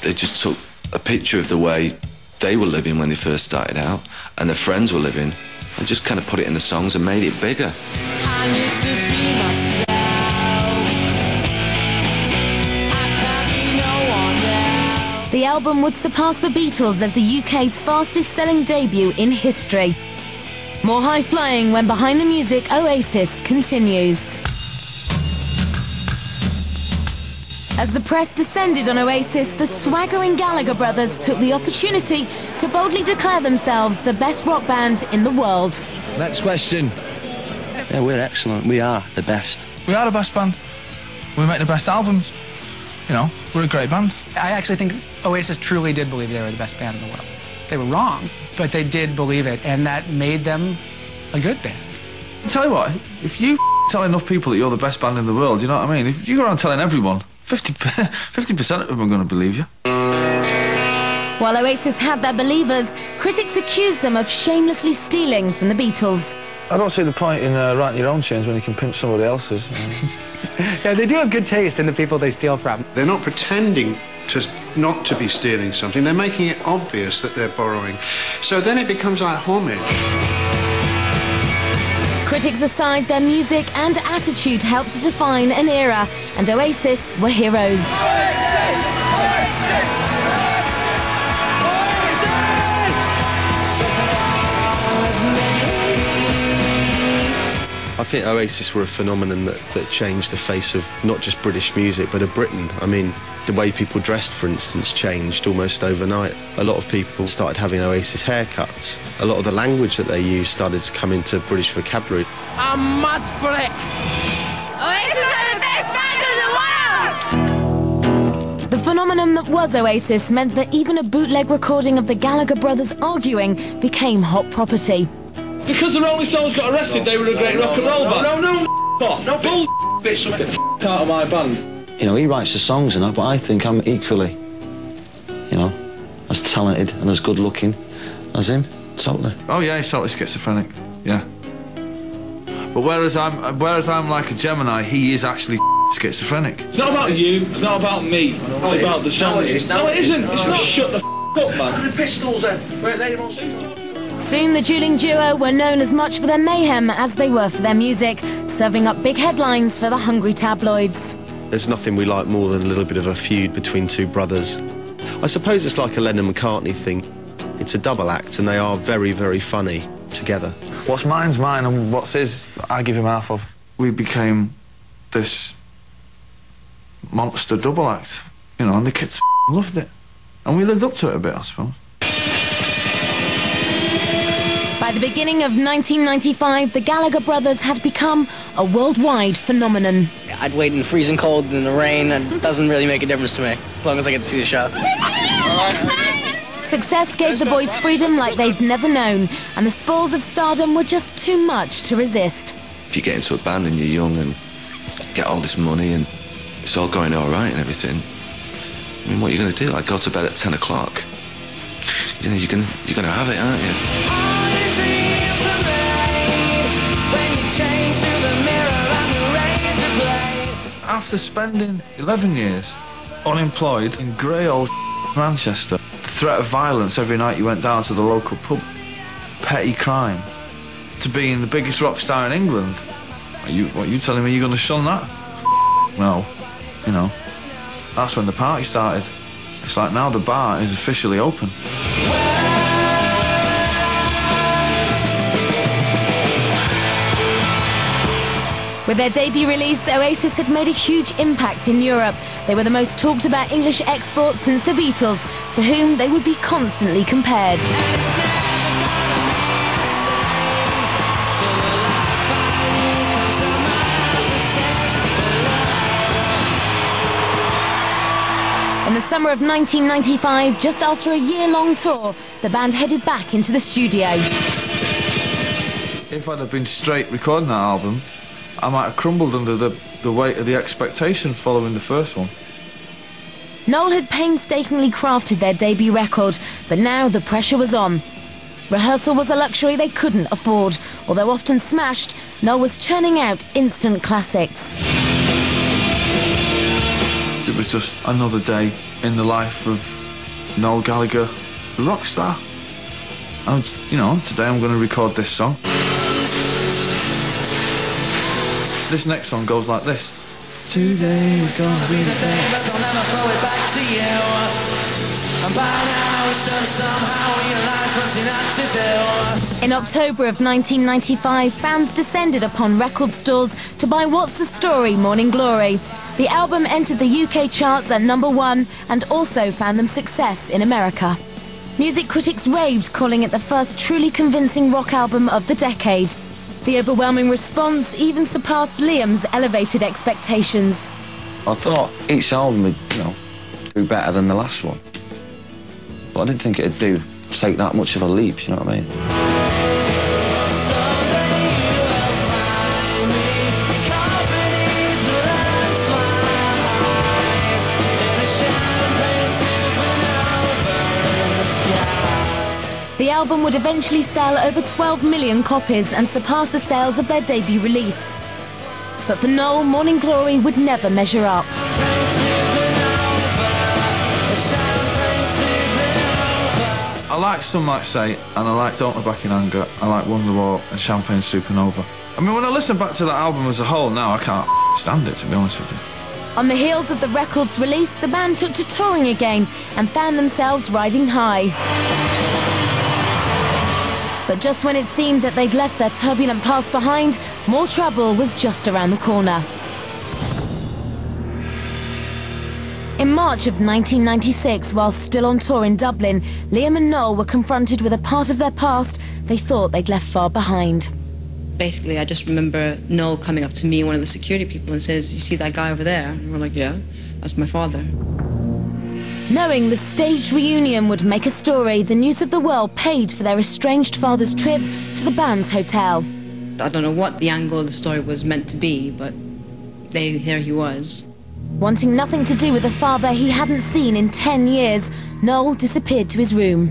They just took a picture of the way they were living when they first started out, and their friends were living, and just kind of put it in the songs and made it bigger. I need to be myself. I can't be no one else. The album would surpass the Beatles as the UK's fastest-selling debut in history. More high-flying when Behind the Music Oasis continues. As the press descended on Oasis, the swaggering Gallagher brothers took the opportunity to boldly declare themselves the best rock band in the world. Next question. Yeah, we're excellent. We are the best. We are the best band. We make the best albums. You know, we're a great band. I actually think Oasis truly did believe they were the best band in the world. They were wrong, but they did believe it, and that made them a good band. I'll tell you what, if you tell enough people that you're the best band in the world, you know what I mean? If you go around telling everyone, 50% of them are going to believe you. While Oasis had their believers, critics accused them of shamelessly stealing from the Beatles. I don't see the point in writing your own tunes when you can pinch somebody else's. Yeah, they do have good taste in the people they steal from. They're not pretending not to be stealing something, they're making it obvious that they're borrowing. So then it becomes like homage. Critics aside, their music and attitude helped to define an era, and Oasis were heroes. I think Oasis were a phenomenon that changed the face of not just British music, but of Britain. I mean, the way people dressed, for instance, changed almost overnight. A lot of people started having Oasis haircuts. A lot of the language that they used started to come into British vocabulary. I'm mad for it. Oasis are the best band in the world! The phenomenon that was Oasis meant that even a bootleg recording of the Gallagher brothers arguing became hot property. Because the Rolling Stones got arrested, they were a great rock and roll band. No, bull bitch, get the out of my band. You know, he writes the songs and that, but I think I'm equally, you know, as talented and as good looking as him, totally. Oh yeah, he's totally schizophrenic, yeah. But whereas I'm like a Gemini, he is actually schizophrenic. It's not about you, it's not about me, it's about the songs. No, it isn't. It's not. Shut the up, man. The Pistols then. Where they don't see. Soon the dueling duo were known as much for their mayhem as they were for their music, serving up big headlines for the hungry tabloids. There's nothing we like more than a little bit of a feud between two brothers. I suppose it's like a Lennon-McCartney thing. It's a double act and they are very, very funny together. What's mine's mine and what's his, I give him half of. We became this monster double act, you know, and the kids loved it. And we lived up to it a bit, I suppose. By the beginning of 1995, the Gallagher brothers had become a worldwide phenomenon. I'd wait in the freezing cold in the rain, and it doesn't really make a difference to me, as long as I get to see the show. Success gave the boys freedom like they'd never known, and the spoils of stardom were just too much to resist. If you get into a band and you're young and get all this money and it's all going all right and everything, I mean, what are you going to do? Like, go to bed at 10 o'clock? You know, you're going to have it, aren't you? After spending 11 years unemployed in grey old Manchester, the threat of violence every night you went down to the local pub, petty crime, to being the biggest rock star in England, what are you telling me you're going to shun that? No, you know, that's when the party started. It's like now the bar is officially open. With their debut release, Oasis had made a huge impact in Europe. They were the most talked about English export since the Beatles, to whom they would be constantly compared. In the summer of 1995, just after a year-long tour, the band headed back into the studio. If I'd have been straight recording that album, I might have crumbled under the weight of the expectation following the first one. Noel had painstakingly crafted their debut record, but now the pressure was on. Rehearsal was a luxury they couldn't afford. Although often smashed, Noel was churning out instant classics. The it was just another day in the life of Noel Gallagher, the rock star. And, you know, today I'm going to record this song. This next song goes like this. Today is gonna be the day, but they'll never throw it back to you. And by now we should somehow realise what's not to do. In October of 1995, fans descended upon record stores to buy What's the Story, Morning Glory. The album entered the UK charts at #1 and also found them success in America. Music critics raved, calling it the first truly convincing rock album of the decade. The overwhelming response even surpassed Liam's elevated expectations. I thought each album would, do better than the last one. But I didn't think it'd take that much of a leap, you know what I mean? The album would eventually sell over 12 million copies and surpass the sales of their debut release. But for Noel, Morning Glory would never measure up. I like Some Might Say, and I like Don't Look Back in Anger, I like Wonderwall and Champagne Supernova. I mean, when I listen back to that album as a whole now, I can't stand it, to be honest with you. On the heels of the record's release, the band took to touring again and found themselves riding high. But just when it seemed that they'd left their turbulent past behind, more trouble was just around the corner. In March of 1996, while still on tour in Dublin, Liam and Noel were confronted with a part of their past they thought they'd left far behind. Basically, I just remember Noel coming up to me, one of the security people, and says, "You see that guy over there?" And we're like, "Yeah, that's my father." Knowing the staged reunion would make a story, the News of the World paid for their estranged father's trip to the band's hotel. I don't know what the angle of the story was meant to be, but there he was. Wanting nothing to do with a father he hadn't seen in 10 years, Noel disappeared to his room.